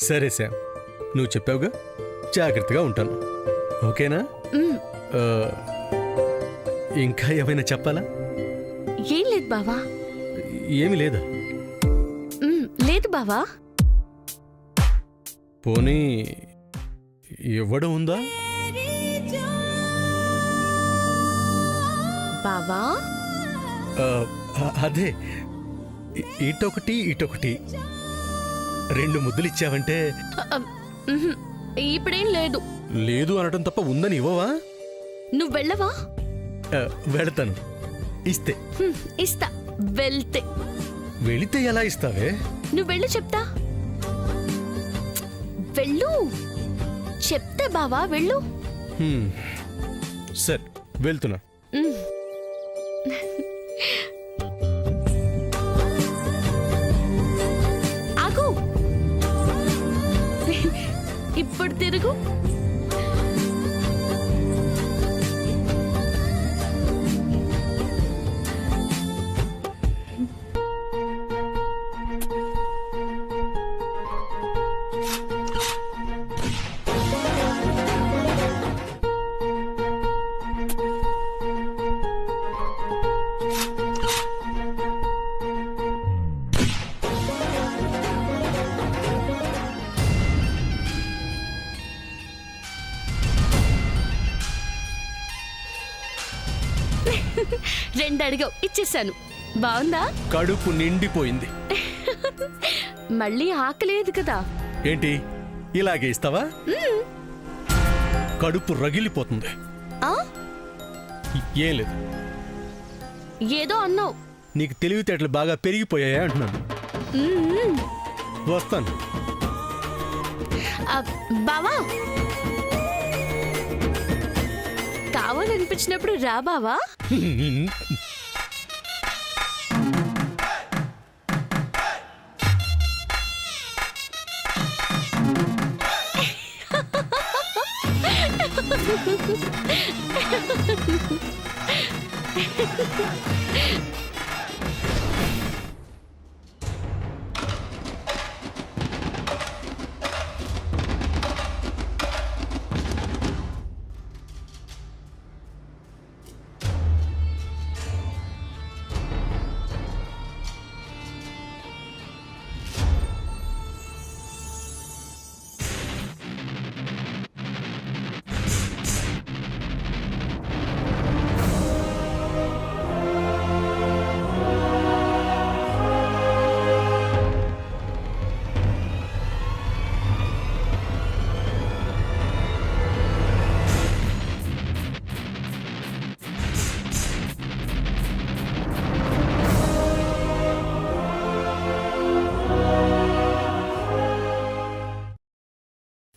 సరే శామ్, నువ్వు చెప్పావుగా, జాగ్రత్తగా ఉంటాను. ఓకేనా? ఆ, ఇంకా ఏమైనా చెప్పాలా? ఏం లేదు బావా. ఏమీ లేదా? లేదు బావా. పోనీ ఇవ్వడం ఉందా? బావా అదే, ఇటొకటి ఇటొకటి 2 ముద్దులు ఇచ్చావంటే. ఇప్పుడేం లేదు. లేదు అనడం తప్ప ఉందని ఇవ్వవా? నువ్వు వెళ్ళవా? వెళతాను. ఇస్తే ఇస్తా. వెళ్తే. వెళితే ఎలా ఇస్తావే? నువ్వు వెళ్ళు చెప్తా. వెళ్ళు చెప్తా బావా, వెళ్ళు. సరే, వెళ్తున్నా. ఆగు. ఇప్పుడు తిరుగు. రెండు అడిగావు, ఇచ్చేసాను. బాగుందా? కడుపు నిండిపోయింది. మళ్ళీ ఆకలేదు కదా. ఏంటి ఇలాగే ఇస్తావా? కడుపు రగిలిపోతుంది. ఏం లేదు. ఏదో అన్నావు. నీకు తెలివితేటలు బాగా పెరిగిపోయాయా అంటున్నాను. వస్తాను. బావా, కావాలనిపించినప్పుడు రా బావా.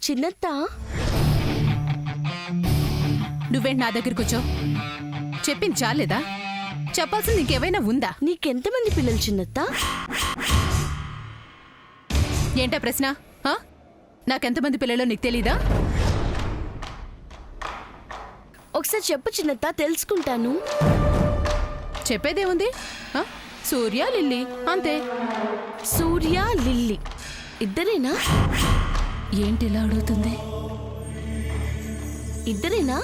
చిన్నత్త, నువ్వేంటి నా దగ్గరికి వచ్చావు? చెప్పింది చాలేదా? చెప్పాల్సింది ఇంకేమైనా ఉందా? నీకెంతమంది పిల్లలు చిన్నత్త? ఏంటా ప్రశ్న? నాకెంతమంది పిల్లలో నీకు తెలీదా? ఒకసారి చెప్పు చిన్నత్త, తెలుసుకుంటాను. చెప్పేదేముంది? సూర్య, లిల్లీ, అంతే. సూర్య, లిల్లీ ఇద్దరేనా? ఏంటి ఇలా అడుగుతుంది? ఇద్దరేనా?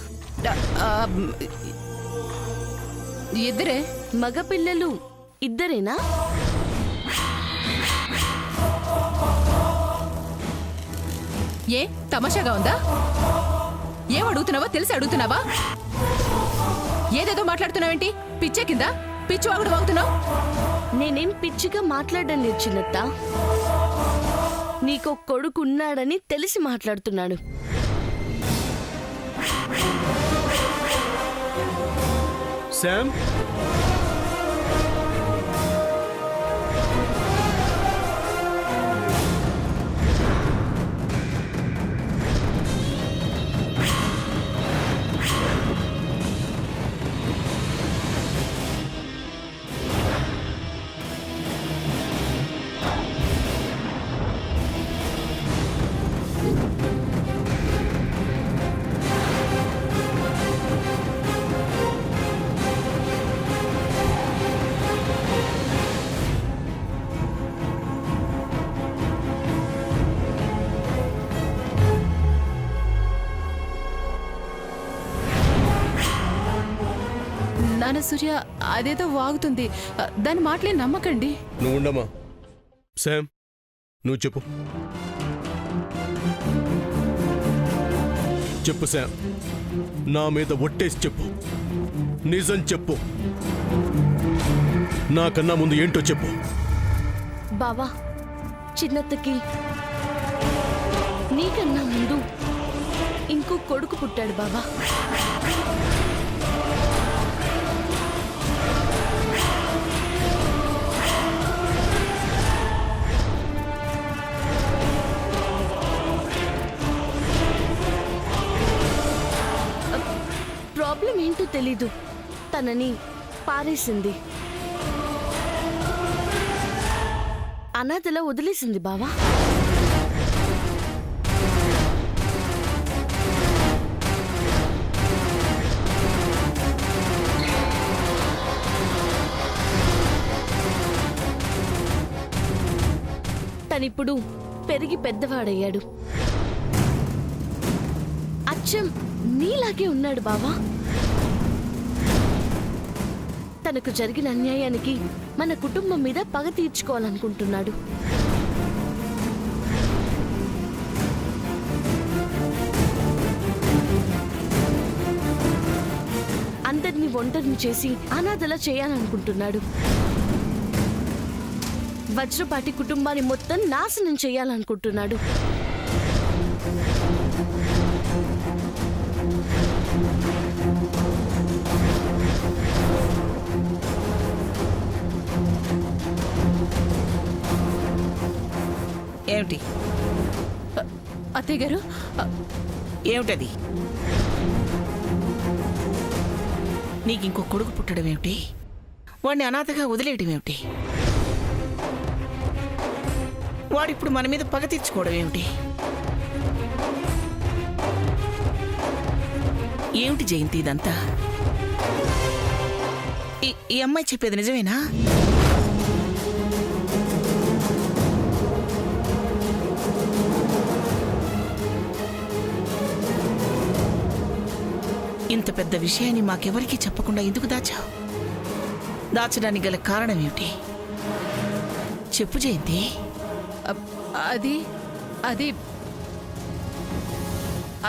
ఇద్దరే. మగ పిల్లలు ఇద్దరేనా? ఏ తమాషాగా ఉందా? ఏం అడుగుతున్నావో తెలిసి అడుగుతున్నావా? ఏదేదో మాట్లాడుతున్నావేంటి? పిచ్చే కింద పిచ్చి వాగుడు వాగుతున్నావు. నేనేం పిచ్చిగా మాట్లాడడం లేదు చిన్నత్త. నీకో కొడుకున్నాడని తెలిసి మాట్లాడుతున్నాడు. శామ్, నాన్న సూర్య అదేదో వాగుతుంది. దాని మాటలే నమ్మకండి. నువ్వు ఉండమ్మా. శామ్, నువ్వు చెప్పు. చెప్పు శామ్, నా మీద ఒట్టేసి చెప్పు. నిజం చెప్పు. నాకన్నా ముందు ఏంటో చెప్పు. బావా, చిన్నత్తకి నీకన్నా ముందు ఇంకో కొడుకు పుట్టాడు బావా. ప్రాబ్లం ఏంటో తెలీదు, తనని పారేసింది, అనాథలా వదిలేసింది బావా. తనిప్పుడు పెరిగి పెద్దవాడయ్యాడు. అచ్చం నీలాగే ఉన్నాడు బావా. తనకు జరిగిన అన్యాయానికి మన కుటుంబం మీద పగ తీర్చుకోవాలనుకుంటున్నాడు. అందరినీ ఒంటరిని చేసి అనాథలా చేయాలనుకుంటున్నాడు. వజ్రపాటి కుటుంబాన్ని మొత్తం నాశనం చేయాలనుకుంటున్నాడు. ఏమిటి అత్తయ్య గారు, ఏమిటది? నీకు ఇంకో కొడుకు పుట్టడం ఏమిటి? వాడిని అనాథగా వదిలేయడం ఏమిటి? వాడిప్పుడు మన మీద పగ తీర్చుకోవడం ఏమిటి? ఏమిటి జయంతి ఇదంతా? ఈ అమ్మాయి చెప్పేది నిజమేనా? ఇంత పెద్ద విషయాన్ని మాకెవరికీ చెప్పకుండా ఎందుకు దాచావు? దాచడానికి గల కారణం ఏమిటి? చెప్పు జయంతి. అది అది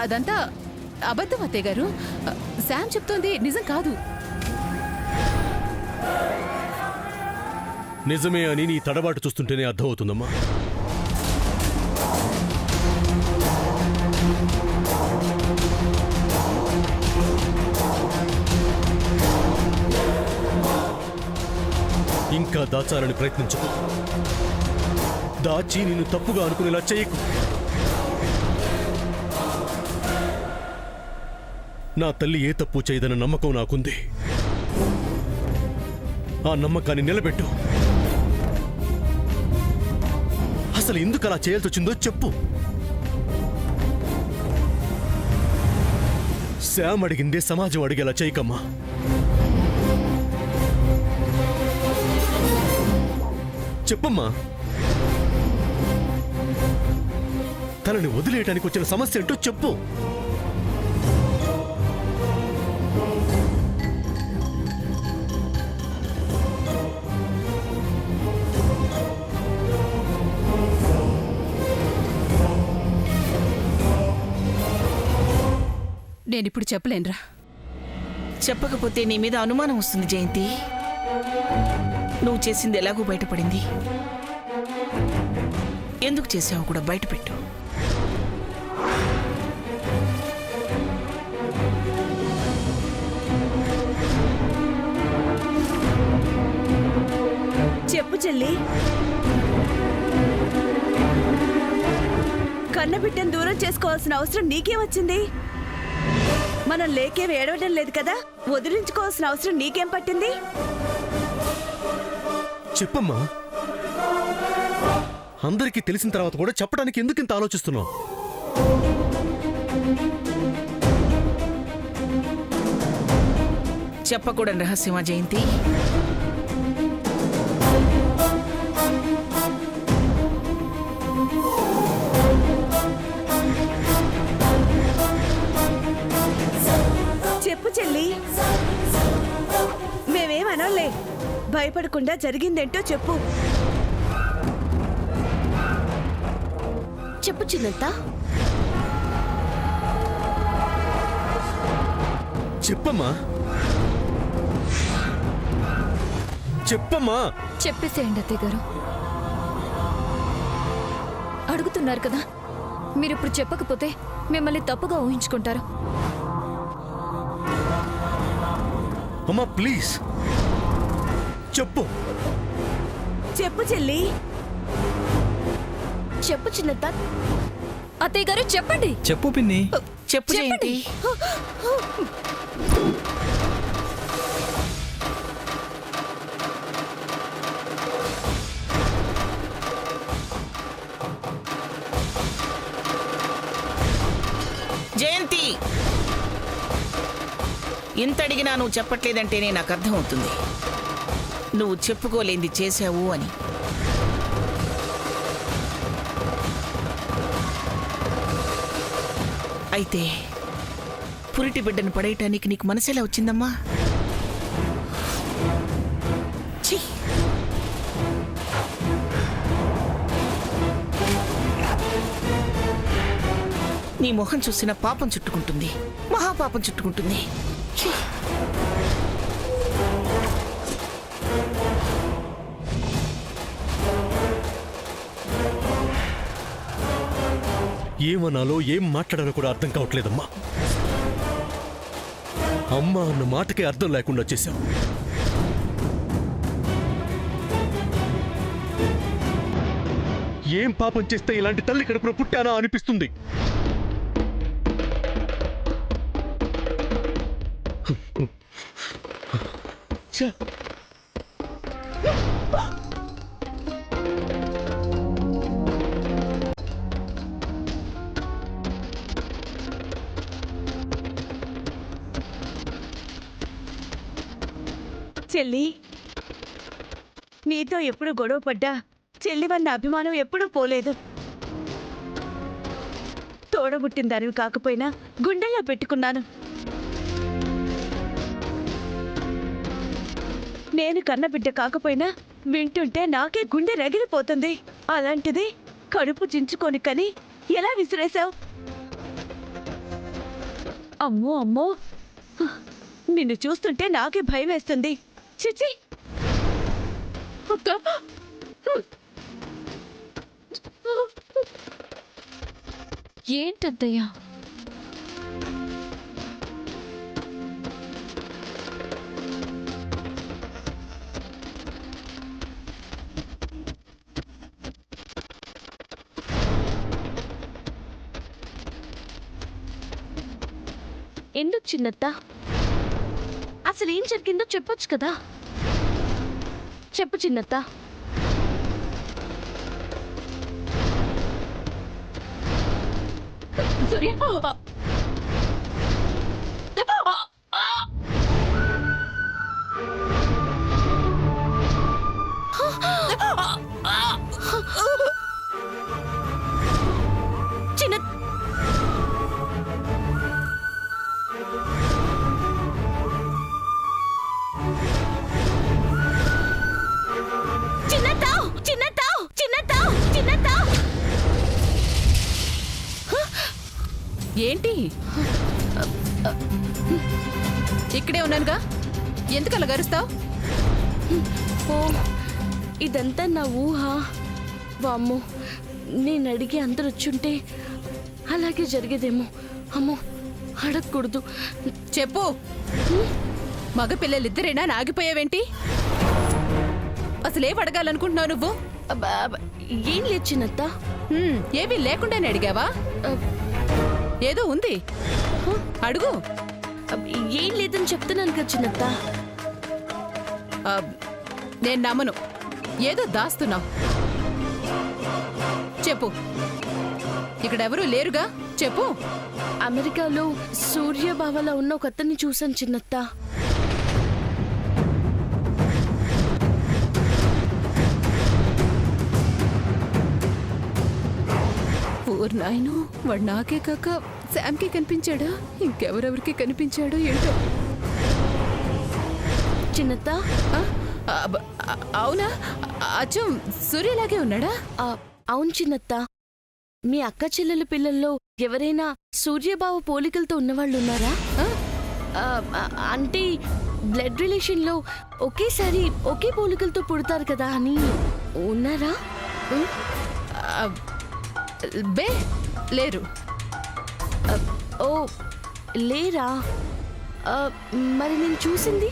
అదంతా అబద్ధం అత్తయ్య గారు. శామ్ చెప్తోంది నిజం కాదు. నిజమే అని నీ తడబాటు చూస్తుంటేనే అర్థమవుతుందమ్మా. ఇంకా దాచాలని ప్రయత్నించకు. దాచి నిన్ను తప్పుగా అనుకునేలా చేయకు. నా తల్లి ఏ తప్పు చేయదన్న నమ్మకం నాకుంది. ఆ నమ్మకాన్ని నిలబెట్టు. అసలు ఎందుకు అలా చేయాల్సి వచ్చిందో చెప్పు. శామ్ అడిగిందే సమాజం అడిగేలా చేయకమ్మా. చెప్పమ్మా. తనని వదిలేయటానికి వచ్చిన సమస్య ఏంటో చెప్పు. నేనిప్పుడు చెప్పలేనురా. చెప్పకపోతే నీ మీద అనుమానం వస్తుంది జయంతి. నువ్వు చేసింది ఎలాగో బయటపడింది. ఎందుకు చేసావు కూడా బయటపెట్టు. చెప్పు చెల్లి. కన్నబిడ్డను దూరం చేసుకోవాల్సిన అవసరం నీకేం వచ్చింది? మనం లేకేం ఏడవడం లేదు కదా, వదిలించుకోవాల్సిన అవసరం నీకేం పట్టింది? చెప్పమ్మా. అందరికీ తెలిసిన తర్వాత కూడా చెప్పడానికి ఎందుకు ఇంత ఆలోచిస్తున్నావు? చెప్పకూడని రహస్యమా జయంతి? చెప్పు చెల్లి. చెప్తాలే. భయపడకుండా జరిగిందేంటో చెప్పు. చెప్పు చిన్నత్త. చెప్పమ్మా, చెప్పమ్మా. చెప్పేసేయండి అత్తయ్య గారు. అడుగుతున్నారు కదా, మీరిప్పుడు చెప్పకపోతే మిమ్మల్ని తప్పుగా ఊహించుకుంటారు. అమ్మా ప్లీజ్ చెప్పు. చెప్పు చెల్లి. చెప్పు చిన్నత్త. అత్తయ్య గారు చెప్పండి. చెప్పు పిన్ని. చెప్పు జయంతి. జయంతి, ఇంత అడిగినా నువ్వు చెప్పట్లేదంటేనే నాకు అర్థమవుతుంది నువ్వు చెప్పుకోలేంది చేశావు అని. అయితే పురిటి బిడ్డను పడేయటానికి నీకు మనసెలా వచ్చిందమ్మా? ఛీ! నీ మొహం చూసిన పాపం చుట్టుకుంటుంది, మహాపాపం చుట్టుకుంటుంది. ఛీ! ఏమనాలో ఏం మాట్లాడాలో కూడా అర్థం కావట్లేదమ్మా. అమ్మ అన్న మాటకే అర్థం లేకుండా చేశావు. ఏం పాపం చేస్తే ఇలాంటి తల్లి కడుపున పుట్టానా అనిపిస్తుంది. ఛ! చెల్లి, నీతో ఎప్పుడు గొడవ పడ్డా చెల్లివన్న అభిమానం ఎప్పుడూ పోలేదు. తోడబుట్టిన దానివి కాకపోయినా గుండెల్లో పెట్టుకున్నాను. నేను కన్నబిడ్డ కాకపోయినా వింటుంటే నాకే గుండె రగిలిపోతుంది. అలాంటిది కడుపు చించుకొని కని ఎలా విసిరేశావు? అమ్మో అమ్మో, నిన్ను చూస్తుంటే నాకే భయం వేస్తుంది. చిచి! ఏంటత్తయ్యా? ఎందుకు చిన్నత్త? అసలు ఏం జరిగిందో చెప్పొచ్చు కదా. చెప్పు చిన్నత్త. చిన్న ఏంటి? ఇక్కడే ఉన్నానుగా, ఎందుకు అలా గరుస్తావు? ఓ, ఇదంతా నా ఊహ. వామ్మో, నేను అడిగి అందరు వచ్చుంటే అలాగే జరిగేదేమో. అమ్మో, అడగకూడదు. చెప్పు. మగపిల్లలిద్దరేనా నాగిపోయావేంటి? అసలేం అడగాలనుకుంటున్నావు నువ్వు? అబ్బా, అబ్బా, ఏం లేదు చిన్నత్త. ఏమీ లేకుండానే అడిగావా? ఏదో ఉంది, అడుగు. ఏం లేదని చెప్తున్నాను కదా చిన్నత్త. నేను నమ్మను, ఏదో దాస్తున్నావు. చెప్పు. ఇక్కడెవరూ లేరుగా, చెప్పు. అమెరికాలో సూర్యబావలా ఉన్న ఒక అతన్ని చూశాను చిన్నత్త. ఊరు నాయను, వాడు నాకే కాక శామ్కి కనిపించాడా, ఇంకెవరెవరికి కనిపించాడో ఏంటో. చిన్నత్త, అవునా? అచ్చం సూర్యలాగే ఉన్నాడా? అవును చిన్నత్త. మీ అక్క చెల్లెల పిల్లల్లో ఎవరైనా సూర్యబావ పోలికలతో ఉన్నవాళ్ళు ఉన్నారా? అంటే బ్లడ్ రిలేషన్లో ఒకేసారి ఒకే పోలికలతో పుడతారు కదా అని ఉన్నారా? బే లేరు. ఓ లేరా? మరి నేను చూసింది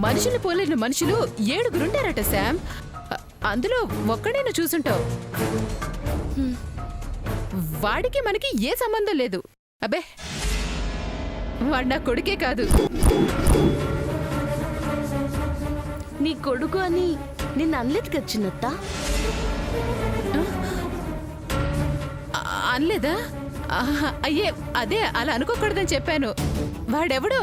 మనుషులు పోలిన మనుషులు 7 శామ్. అందులో ఒక్కడేను చూసుంటావు. వాడికి మనకి ఏ సంబంధం లేదు. అబ్బే, వాడు నా కొడుకే కాదు. నీ కొడుకు అని నిన్ను అనలేదు కదా చిన్నత్త? అనలేదా? అయ్యే, అదే అలా అనుకోకూడదని చెప్పాను. వాడెవడో.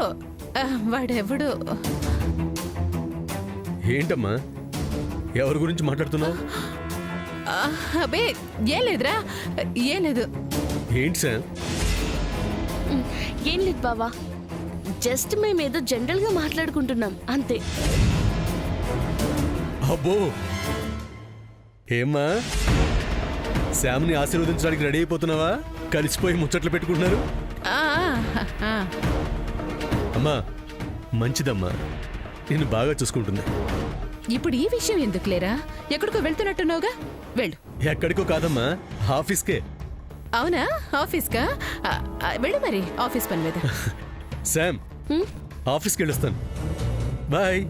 ఏంటమ్మా, ఎవరి గురించి మాట్లాడుతున్నావు? అబ్బే ఏం లేదురా, ఏం లేదు. ఏంటి సామ్? ఏం లేదు బావా, జస్ట్ మేమేదో జనరల్గా మాట్లాడుకుంటున్నాం అంతే. అబ్బో, ఏమ్మా శామ్ని ఆశీర్వదించడానికి రెడీ అయిపోతున్నావా? కలిసిపోయి ముచ్చట్లు పెట్టుకుంటున్నారు. అమ్మా మంచిదమ్మా, నేను బాగా చూసుకుంటుంది. ఇప్పుడు ఈ విషయం ఎందుకు లేరా? ఎక్కడికో వెళ్తున్నట్టున్నావుగా, వెళ్ళు. ఎక్కడికో కాదమ్మా, ఆఫీస్కే. అవునా? ఆఫీస్కా? వెళ్ళు మరి, ఆఫీస్ పని మీద. శామ్, ఆఫీస్కి వెళ్ళొస్తాను. Bye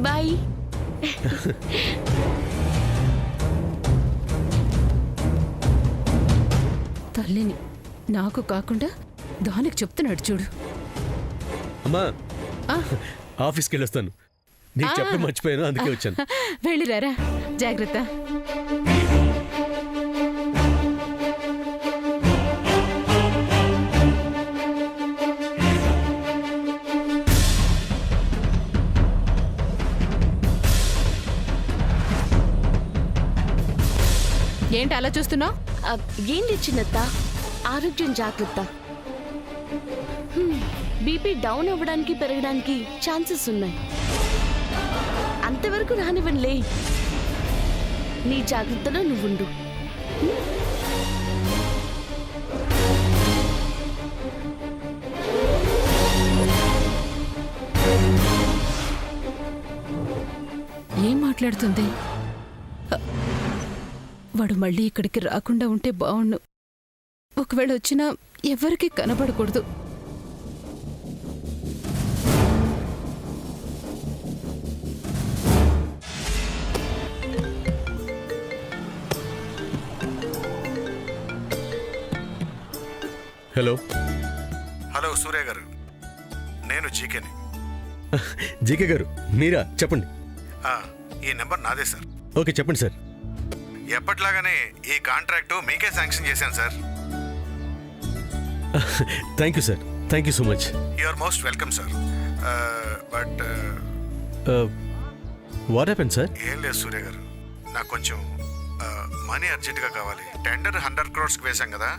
bye. తల్లిని నాకు కాకుండా దానికి చెప్తున్నాడు చూడు. అమ్మా ఆఫీస్కి వెళ్ళొస్తాను. నీకు చెప్పడం మర్చిపోయాను, అందుకే వచ్చాను. వెళ్ళిరారా, జాగ్రత్త. ఏంటి అలా చూస్తున్నావు? ఏం లేదు చిన్నత్త, ఆరోగ్యం జాగ్రత్త. బీపీ డౌన్ అవ్వడానికి పెరగడానికి ఛాన్సెస్ ఉన్నాయి. అంతవరకు రానివ్వనులే. నీ జాగ్రత్తలో నువ్వుండు. ఏం మాట్లాడుతుంది? వాడు మళ్ళీ ఇక్కడికి రాకుండా ఉంటే బావుణ్ణు. ఒకవేళ వచ్చినా ఎవరికీ కనబడకూడదు. హలో. హలో సూర్య గారు, నేను జీకేని. జీకే గారు మీరా? చెప్పండి. ఈ నెంబర్ నాదే సార్. ఓకే చెప్పండి సార్. ఎప్పట్లాగానే ఈ కాంట్రాక్టు మీకే శాంక్షన్ చేశాను sir. Thank you sir, thank you so much. You are most welcome sir. But what happen sir? ఏం లేదు సూర్య గారు, నాకు కొంచెం మనీ అర్జెంటుగా కావాలి. టెండర్ 100 crores వేశాం కదా,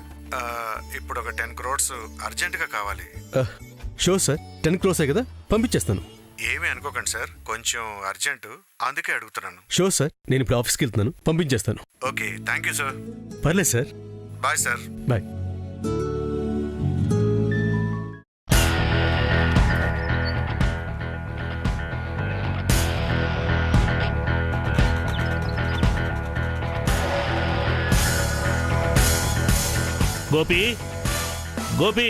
ఇప్పుడు ఒక 10 crores అర్జెంటుగా కావాలి. షూర్ సార్, 10 crores కదా, పంపించేస్తాను. ఏమీ అనుకోకండి సార్, కొంచెం అర్జెంటు, అందుకే అడుగుతున్నాను. షూర్ సార్, నేను ఇప్పుడు ఆఫీస్కి వెళ్తున్నాను, పంపించేస్తాను. Okay, thank you sir. పర్లేదు sir. Bye sir. Bye. Gopi, Gopi,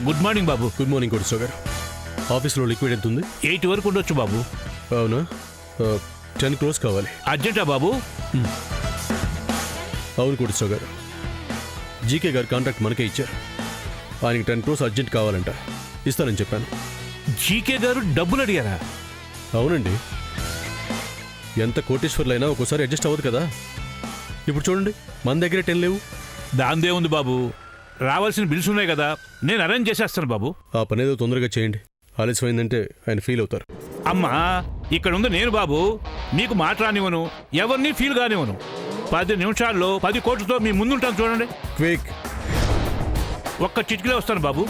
good morning బాబు. గుడ్ మార్నింగ్ కోటేశ్వర గారు. ఆఫీస్లో లిక్విడ్ ఎంత ఉంది? 8 వరకు ఉండొచ్చు బాబు. అవునా? 10 crores కావాలి. అర్జెంటా బాబు? అవును కోటేశ్వర గారు, జీకే గారు కాంట్రాక్ట్ మనకే ఇచ్చారు. ఆయనకి 10 crores అర్జెంట్ కావాలంట. ఇస్తానని చెప్పాను. జీకే గారు డబ్బులు అడిగారా? అవునండి, ఎంత కోటేశ్వర్లైనా ఒక్కోసారి అడ్జస్ట్ అవ్వదు కదా. ఇప్పుడు చూడండి, మన దగ్గరే 10 లేవు. దాందే ఉంది బాబు, రావాల్సిన బిల్స్ ఉన్నాయి కదా, నేను అరేంజ్ చేసేస్తాను బాబు. ఆ పని ఏదో తొందరగా చేయండి, ఆలస్యమైందంటే ఆయన ఫీల్ అవుతారు. అమ్మా, ఇక్కడ ఉంది నేను బాబు, మీకు మాట రానివ్వను, ఎవరిని ఫీల్ కానివ్వను. 10 నిమిషాల్లో 10 కోట్లతో మీ ముందుంటాను చూడండి. క్విక్. ఒక్క చిటికలే వస్తాను బాబు.